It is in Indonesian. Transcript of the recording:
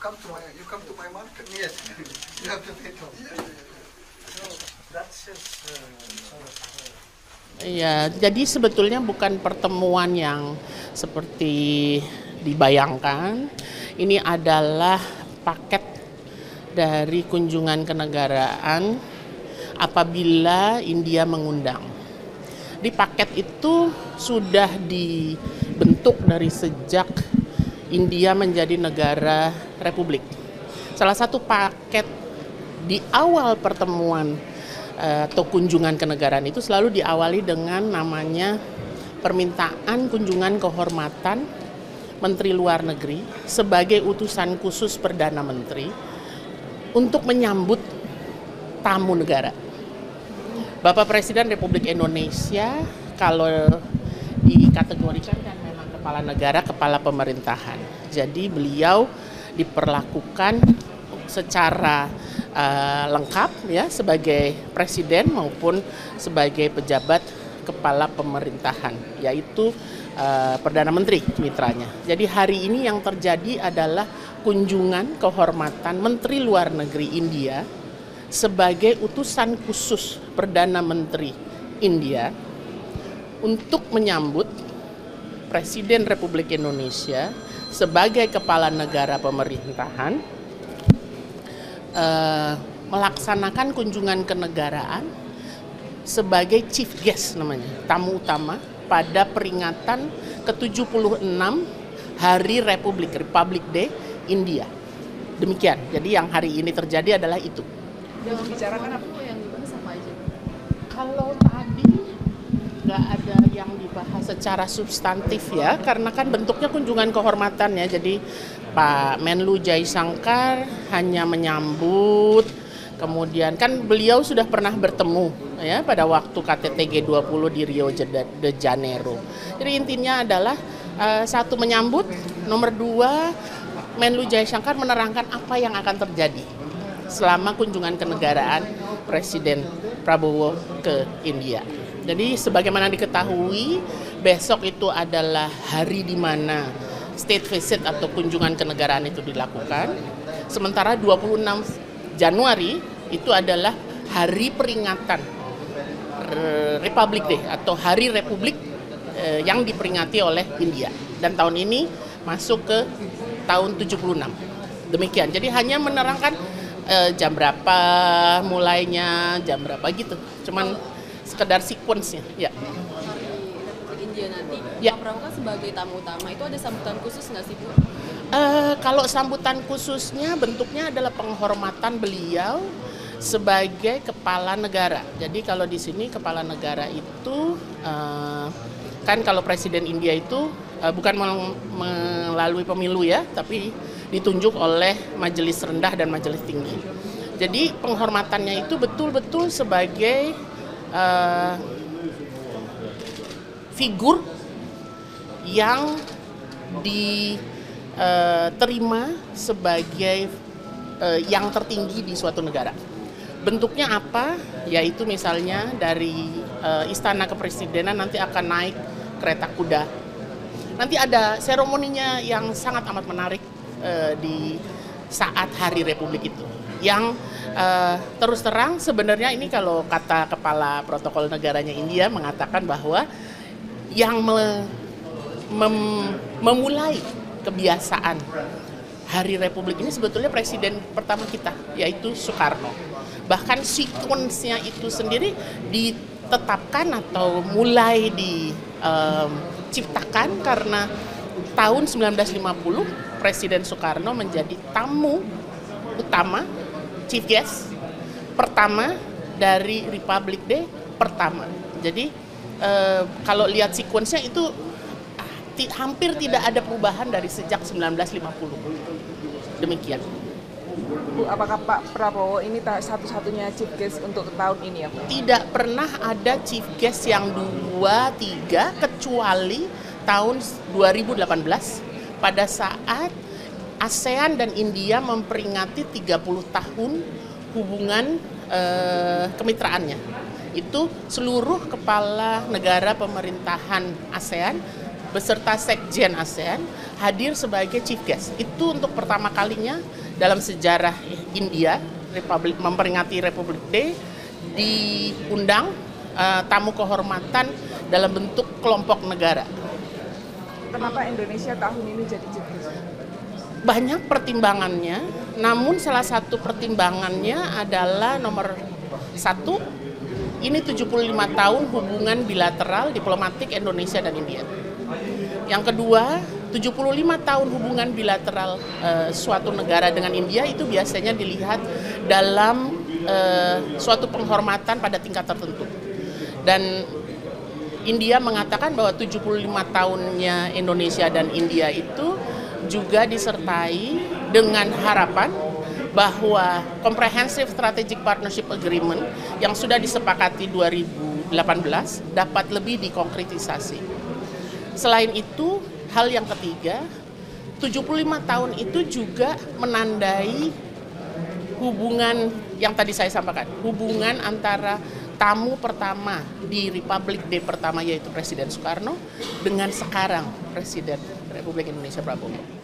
you come to my market. Yes, you have to pay toll. So that's just Iya, jadi sebetulnya bukan pertemuan yang seperti dibayangkan. Ini adalah paket dari kunjungan kenegaraan apabila India mengundang. Di paket itu sudah dibentuk dari sejak India menjadi negara republik. Salah satu paket di awal pertemuan atau kunjungan kenegaraan itu selalu diawali dengan namanya permintaan kunjungan kehormatan Menteri Luar Negeri sebagai utusan khusus Perdana Menteri untuk menyambut tamu negara. Bapak Presiden Republik Indonesia kalau dikategorikan kan memang kepala negara, kepala pemerintahan. Jadi beliau diperlakukan secara lengkap ya sebagai presiden maupun sebagai pejabat kepala pemerintahan, yaitu Perdana Menteri mitranya. Jadi hari ini yang terjadi adalah kunjungan kehormatan Menteri Luar Negeri India sebagai utusan khusus Perdana Menteri India untuk menyambut Presiden Republik Indonesia sebagai kepala negara pemerintahan melaksanakan kunjungan kenegaraan sebagai chief guest namanya, tamu utama pada peringatan ke-76 Hari Republik Day India. Demikian. Jadi yang hari ini terjadi adalah itu. Yang membicarakan apa yang dibahas apa aja? Kalau tadi nggak ada yang dibahas secara substantif ya, karena kan bentuknya kunjungan kehormatan ya. Jadi Pak Menlu Jaishankar hanya menyambut, kemudian kan beliau sudah pernah bertemu ya pada waktu KTT G20 di Rio de Janeiro. Jadi intinya adalah satu menyambut, nomor dua Menlu Jaishankar menerangkan apa yang akan terjadi selama kunjungan kenegaraan Presiden Prabowo ke India. Jadi sebagaimana diketahui besok itu adalah hari di mana state visit atau kunjungan kenegaraan itu dilakukan. Sementara 26 Januari itu adalah hari peringatan Republic Day atau Hari Republik yang diperingati oleh India. Dan tahun ini masuk ke tahun 76. Demikian. Jadi hanya menerangkan jam berapa mulainya, jam berapa gitu. Cuman sekedar sequence-nya. Ya. India nanti, Ya. Pak Prabowo kan sebagai tamu utama itu ada sambutan khusus nggak sih Bu? Kalau sambutan khususnya bentuknya adalah penghormatan beliau sebagai kepala negara. Jadi kalau di sini kepala negara itu kan kalau Presiden India itu bukan melalui pemilu ya, tapi ditunjuk oleh majelis rendah dan majelis tinggi. Jadi penghormatannya itu betul-betul sebagai figur yang diterima sebagai yang tertinggi di suatu negara. Bentuknya apa? Yaitu misalnya dari Istana Kepresidenan nanti akan naik kereta kuda. Nanti ada seremoninya yang sangat amat menarik di saat Hari Republik itu. Yang terus terang sebenarnya ini kalau kata kepala protokol negaranya India mengatakan bahwa yang memulai kebiasaan Hari Republik ini sebetulnya presiden pertama kita, yaitu Soekarno. Bahkan sequence-nya itu sendiri ditetapkan atau mulai diciptakan karena tahun 1950 Presiden Soekarno menjadi tamu utama, chief guest pertama dari Republic Day pertama. Jadi kalau lihat sequence-nya itu hampir tidak ada perubahan dari sejak 1950. Demikian. Bu, apakah Pak Prabowo ini satu-satunya chief guest untuk tahun ini ya Bu? Tidak pernah ada chief guest yang 2-3 kecuali tahun 2018 pada saat ASEAN dan India memperingati 30 tahun hubungan kemitraannya. Itu seluruh kepala negara pemerintahan ASEAN beserta Sekjen ASEAN hadir sebagai chief guest. Itu untuk pertama kalinya dalam sejarah India, memperingati Republic Day, diundang tamu kehormatan dalam bentuk kelompok negara. Kenapa Indonesia tahun ini jadi chief guest? Banyak pertimbangannya, namun salah satu pertimbangannya adalah nomor satu, ini 75 tahun hubungan bilateral diplomatik Indonesia dan India. Yang kedua, 75 tahun hubungan bilateral suatu negara dengan India itu biasanya dilihat dalam suatu penghormatan pada tingkat tertentu. Dan India mengatakan bahwa 75 tahunnya Indonesia dan India itu juga disertai dengan harapan bahwa Comprehensive Strategic Partnership Agreement yang sudah disepakati 2018 dapat lebih dikonkretisasi. Selain itu, hal yang ketiga, 75 tahun itu juga menandai hubungan yang tadi saya sampaikan, hubungan antara tamu pertama di Republic Day pertama yaitu Presiden Soekarno dengan sekarang Presiden Republik Indonesia Prabowo.